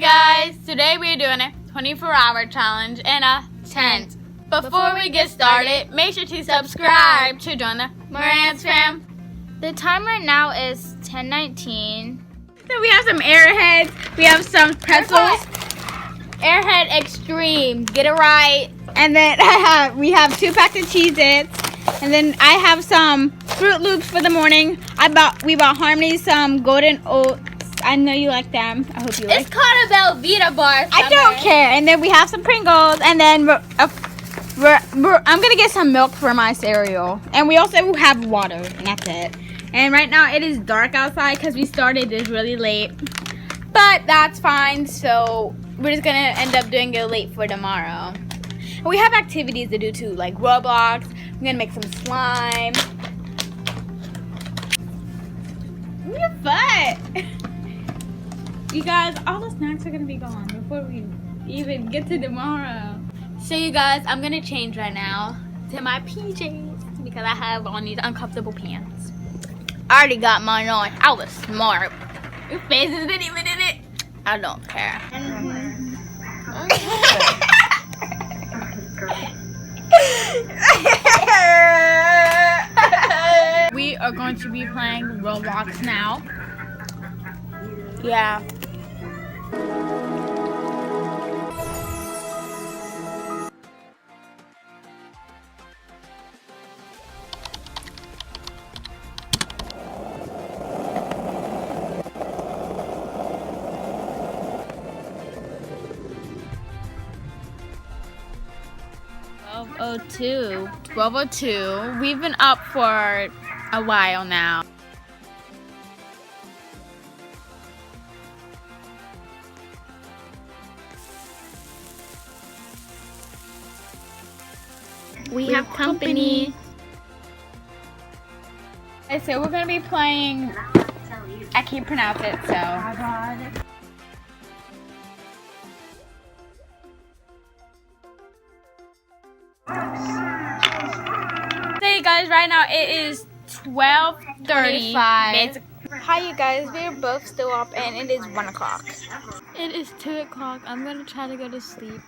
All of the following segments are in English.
guys, today we're doing a 24-hour challenge in a tent. Before we get started, make sure to subscribe to join the Morantwins fam. The time right now is 10:19. So we have some airheads, we have some pretzels, Airhead Extreme, get it right. And then we have 2 packs of Cheez-Its. And then I have some Fruit Loops for the morning. We bought Harmony some golden oats. I know you like them. I hope you like them. It's called a Belvita bar. I don't care. And then we have some Pringles. And then I'm going to get some milk for my cereal. And we also have water. And that's it. And right now it is dark outside because we started this really late. But that's fine. So we're just going to end up doing it late for tomorrow. And we have activities to do too. Like Roblox. We're going to make some slime. Look at that. You guys, all the snacks are going to be gone before we even get to tomorrow. So you guys, I'm going to change right now to my PJs because I have on these uncomfortable pants. I already got mine on. I was smart. Your face isn't even in it. I don't care. We are going to be playing Roblox now. Yeah. $12:02. We've been up for a while now. We have company. Okay, so we're gonna be playing. I can't pronounce it, so. Hey guys, right now it is 12:30. Hi you guys, we're both still up and it is 1 o'clock. It is 2 o'clock. I'm gonna try to go to sleep.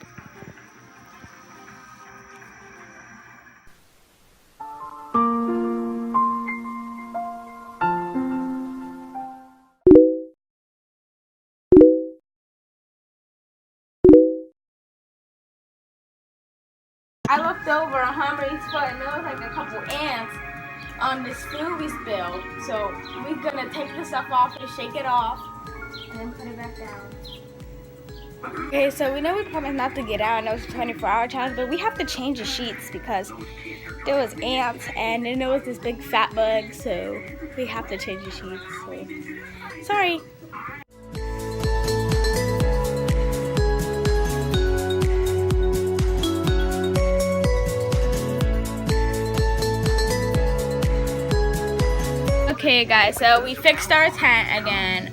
I looked over on Harmony's foot and there was like a couple ants on this food we spilled. So we're gonna take the stuff off and shake it off and then put it back down. Okay, so we know we promised not to get out. I know it's a 24-hour challenge, but we have to change the sheets because there was ants and then there was this big fat bug. So we have to change the sheets. So sorry. Okay guys, so we fixed our tent again.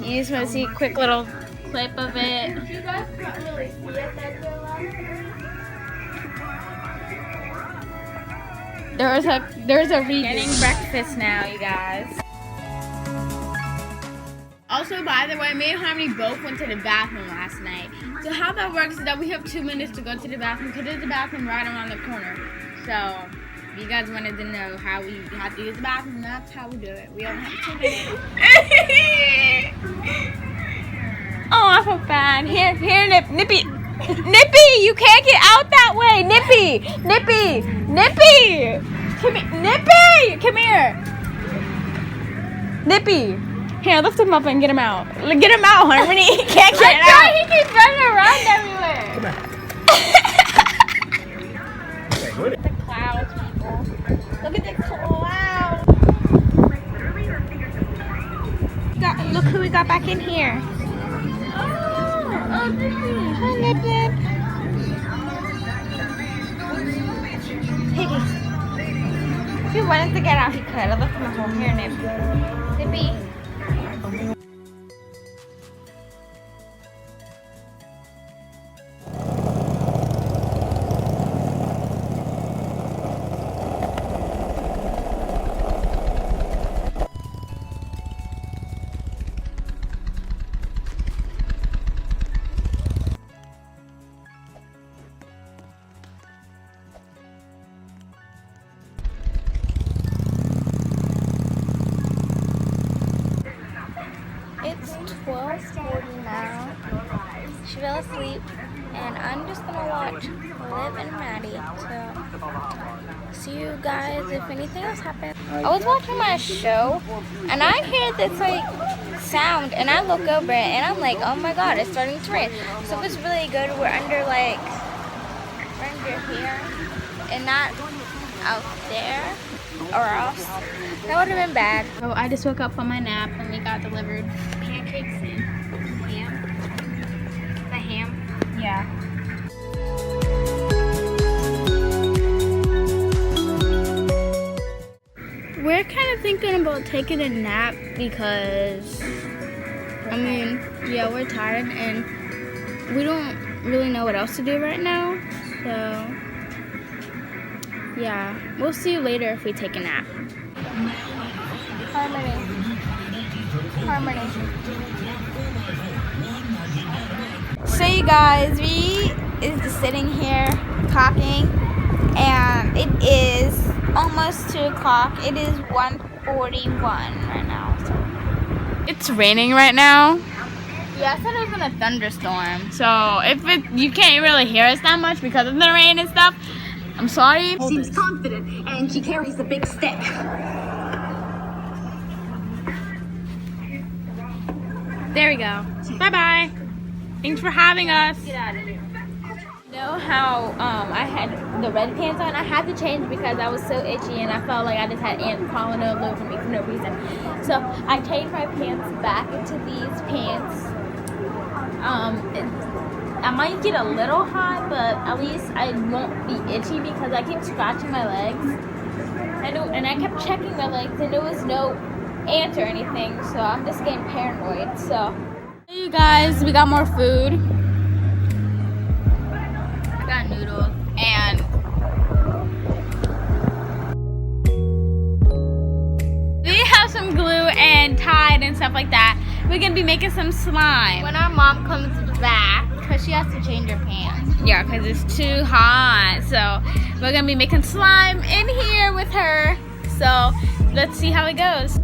You just want to see a quick little clip of it. You guys can't really see it that well. There's a getting breakfast now, you guys. Also, by the way, me and Harmony both went to the bathroom last night. So how that works is that we have 2 minutes to go to the bathroom because there's a bathroom right around the corner. So if you guys wanted to know how we have to use the bathroom, that's how we do it. We only have 2 minutes. Oh, I feel bad. Here, Nippy. Nippy, you can't get out that way. Nippy. Come here. Nippy, come here. Nippy. Here, lift him up and get him out. Get him out, Harmony. He can't get out. He keeps running around everywhere. Come on. The clouds, people. Look at the clouds. Look who we got back in here. Oh, Nippy. Hi, Nippy. If he wanted to get out, he could. I left him at home. Here, Nippy. Nippy. fell asleep, and I'm just gonna watch Liv and Maddie. So, see you guys if anything else happens. I was watching my show, and I hear this like sound, and I look over it, and I'm like, oh my god, it's starting to rain. So it's really good. We're under here, and not out there, or else that would have been bad. So I just woke up from my nap and we got delivered pancakes and ham. The ham? Yeah. We're kind of thinking about taking a nap because, I mean, yeah, we're tired and we don't really know what else to do right now. So, yeah, we'll see you later if we take a nap. Harmony. So you guys, we is just sitting here talking, and it is almost 2 o'clock. It is 1:41 right now. So. It's raining right now. Yeah, I said it was gonna thunderstorm. So if you can't really hear us that much because of the rain and stuff, I'm sorry. Seems confident, and she carries a big stick. There we go. Bye-bye. Thanks for having us. Get out of here. You know how I had the red pants on? I had to change because I was so itchy and I felt like I just had ants crawling all over me for no reason. So I changed my pants back into these pants. I might get a little hot, but at least I won't be itchy because I keep scratching my legs. And I kept checking my legs and there was no ants or anything, so I'm just getting paranoid. So, Hey you guys, we got more food. I got noodles And we have some glue and Tide and stuff like that. We're gonna be making some slime. when our mom comes back, because she has to change her pants. Yeah, because it's too hot. So we're gonna be making slime in here with her. So let's see how it goes.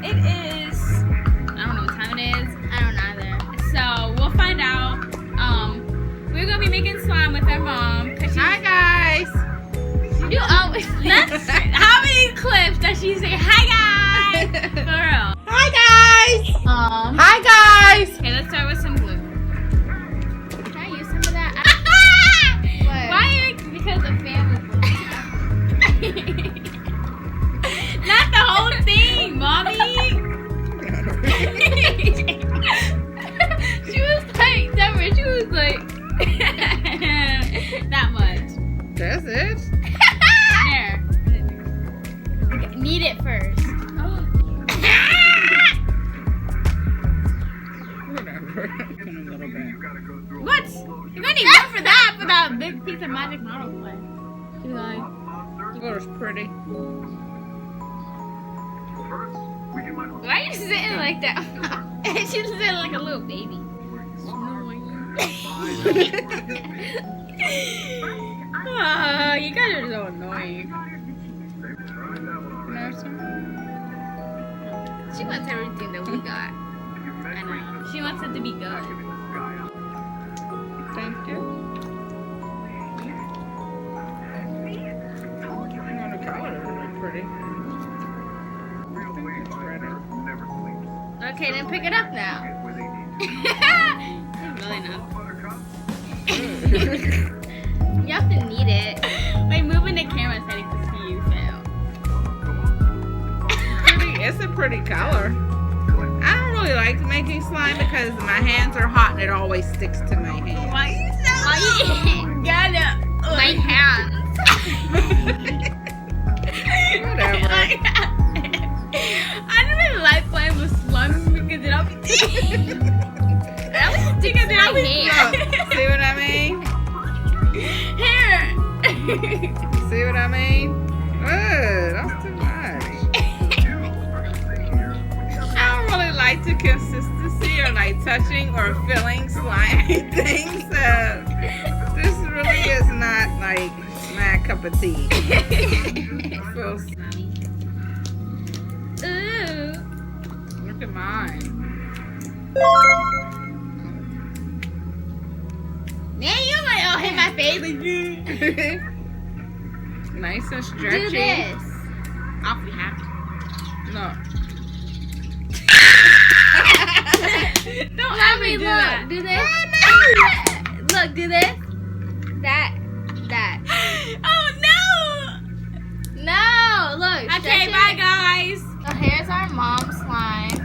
It is, I don't know what time it is. I don't either. So we'll find out. We're gonna be making slime with our mom. Hi guys! You always, that's how many clips does she say hi guys? For real. Hi guys! Hi guys! Okay, let's start with some glue. Can I use some of that? Why? Because the fan was not the whole thing, mommy. She was like, Deborah, she was like, that much. That's it? There. Okay, knead it first. Whatever. A little bit. What? You're gonna need more for that for that big piece of magic model clay. She's like, Looks pretty. why are you sitting like that? She's sitting like a little baby. Oh, you guys are so annoying. She wants everything that we got. I know. She wants it to be good. Thank you. The colors are pretty. Okay, then pick it up now. It's really not. You have to knead it. Wait, moving the camera setting to see you fail. It's a pretty color. I don't really like making slime because my hands are hot and it always sticks to my hands. Why you so gotta My hands. Whatever. I don't really like playing with slime because it always because it always Look, see what I mean? Here. See what I mean? Ugh, that's too much. I don't really like the consistency or like touching or feeling slimy things. So this really is not like my cup of tea. It feels Ooh. Look at mine. Yeah, you might all hit my face. Nice and stretchy. Do this. Off we have. No. Don't have me do that. Do this. Look, do this. That. Oh no! No, look. Okay, stretch bye it. guys. So here's our mom's slime.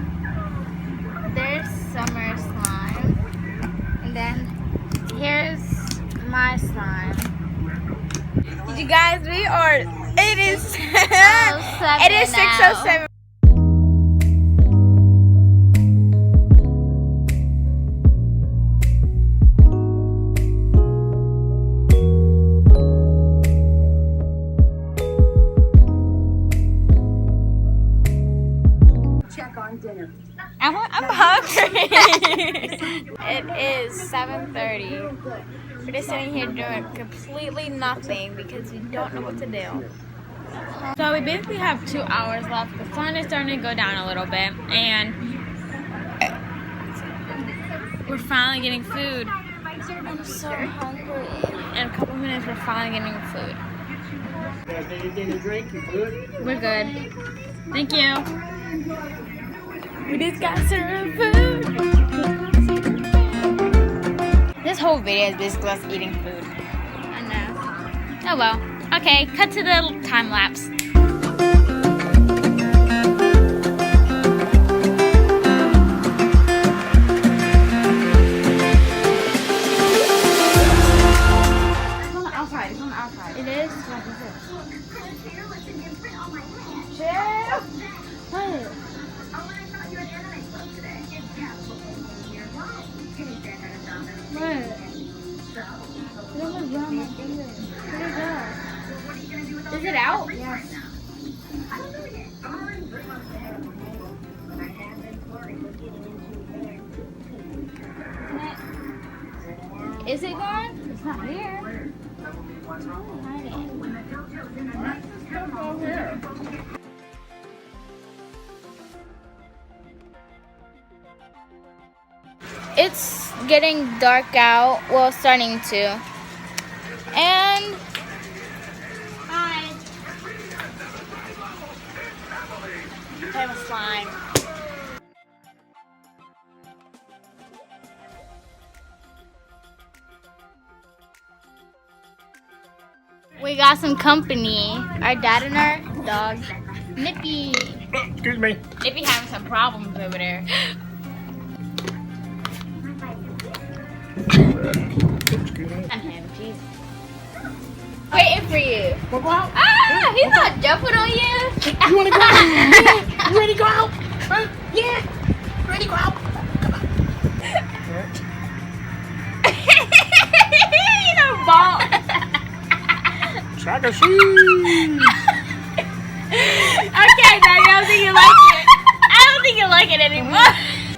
There's Summer's slime. And then here's my slime. You guys, we are. It is. It is 6:07. I'm hungry. It is 7:30. We're just sitting here doing completely nothing because we don't know what to do. So we basically have 2 hours left. The sun is starting to go down a little bit, and we're finally getting food. I'm so hungry. In a couple minutes, we're finally getting food. We're good. Thank you. We just got served food. This whole video is basically us eating food. I know. Oh well. Okay, cut to the time lapse. It's on the outside. It's on the outside. It is? What is it? Chill. What? Is it out? Yes. Is it gone? It's not here. It's getting dark out. Well, starting to. And Hi. I have a slime. we got some company. Our dad and our dog, Nippy. Excuse me. Nippy having some problems over there. On him, jeez. Waiting for you. Well, go out. Ah, he's not jumping on you. You want to go out? Yeah. You ready to go out? Huh? Yeah. Ready to go out? You know, ball. Sack of cheese. Okay, Daddy, I don't think you like it. I don't think you like it anymore.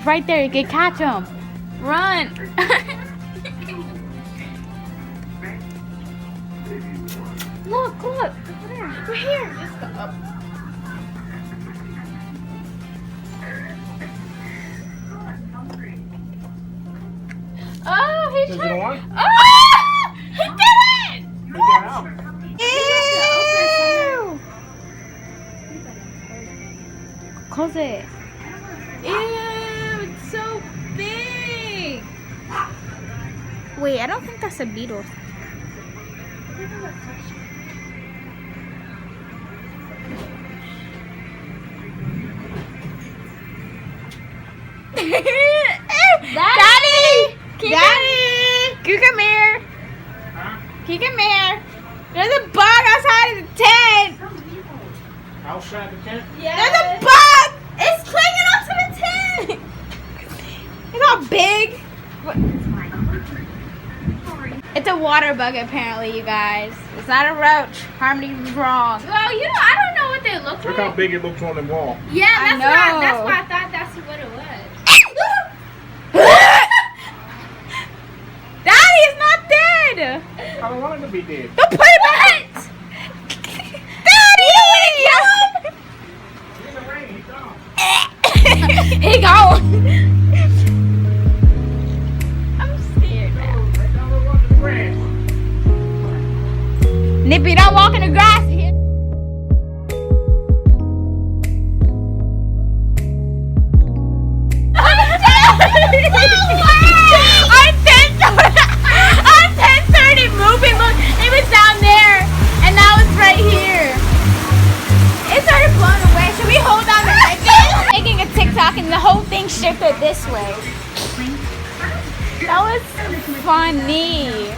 Right there, you can catch him. Run. Look. Over there. We're here. Just go up. Oh, he's Does it trying. want? Oh, he did it. Take that out. Ew. Close it. Ew, it's so big. Wait, I don't think that's a beetle. Daddy! Daddy! Can you come here? Huh? Can you come here? There's a bug outside of the tent. Outside the tent? There's a bug! It's clinging onto the tent! It's all big. It's a water bug apparently, you guys. It's not a roach. Harmony's wrong. Well, I don't know what they look Look like. how big it looks on the wall. Yeah, I that's know. why I thought that's what it was. Daddy is not dead! I don't want it to be dead. Don't put it back! Daddy! He's in the rain. He's gone. He gone. I'm scared now. this way. That was funny.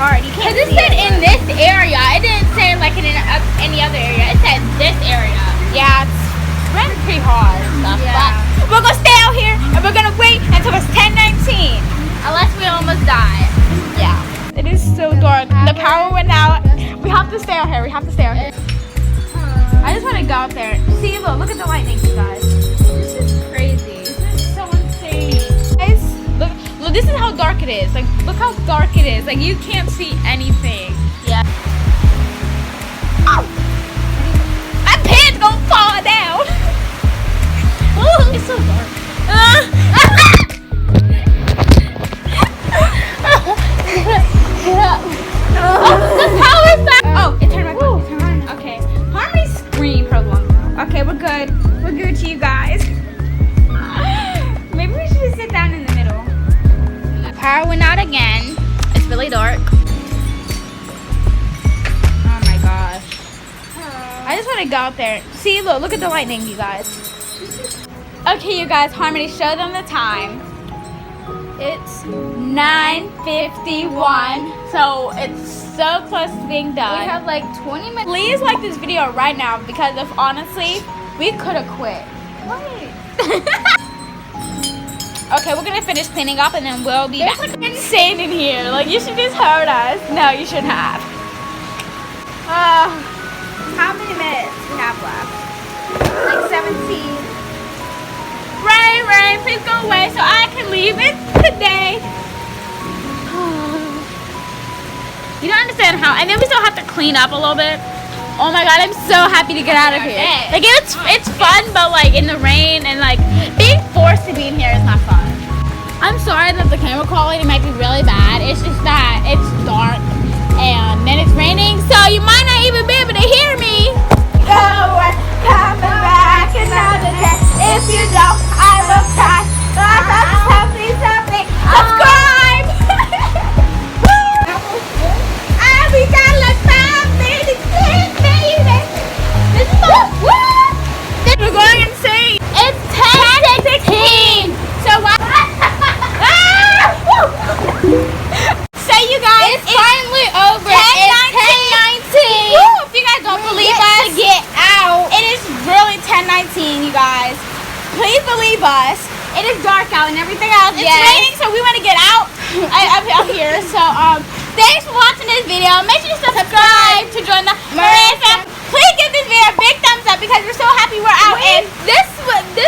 Because it said in this area. It didn't say like in any other area. It said this area. Yeah, it's raining pretty hard and stuff. Yeah. But we're going to stay out here and we're going to wait until it's 10:19. Unless we almost die. Yeah. It is so dark. The power went out. We have to stay out here. We have to stay out here. I just want to go out there. See, look at the lightning, you guys. This is crazy. This is so insane. Guys, look, this is how dark it is. Like, look how dark it is. Like, you can't see anything. Yeah. Ow! My pants gonna fall down. Oh, it's so dark. Get up. The power's back. Oh, it turned back on. It turned on. Okay. Harmony screamed for a long time. Okay, we're good. We're Gucci, you guys. Maybe we should just sit down in the middle. The power went out again. It's really dark. Oh my gosh. I just want to go out there. See, look at the lightning, you guys. Okay, you guys, Harmony, show them the time. It's 9:51, so it's so close to being done. We have like 20 minutes. Please like this video right now because if honestly, we could have quit. Wait. Okay, we're gonna finish cleaning up and then we'll be back. It's like insane in here. Like you should just heard us. No, you shouldn't have. How many minutes we have left? Like 17. Rain, please go away so I can leave it today. You don't understand how, and then we still have to clean up a little bit. Oh my god, I'm so happy to get out of here. Like it's fun, but like in the rain and like being forced to be in here is not fun. I'm sorry that the camera quality might be really bad. It's just that it's dark and then it's raining, so you might not even be able to hear me. Go and coming back another day. If you don't, I will cry. Something. Subscribe. I'll be done like 5 minutes, baby. This is what? We're going insane. It's 10:16. So what? So you guys, it's finally over. It's 10:19. If you guys don't believe us, to get out. It is really 10:19, you guys. Please believe us. It is dark out and everything else. It's raining, so we want to get out up here. So thanks for watching this video. Make sure you subscribe to join the Moran family. Please give this video a big thumbs up because we're so happy we're out. And this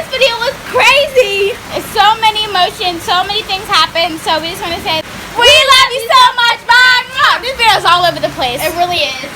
video was crazy. It's so many emotions, so many things happen. So we just want to say we love you so much. Bye. This video is all over the place. It really is.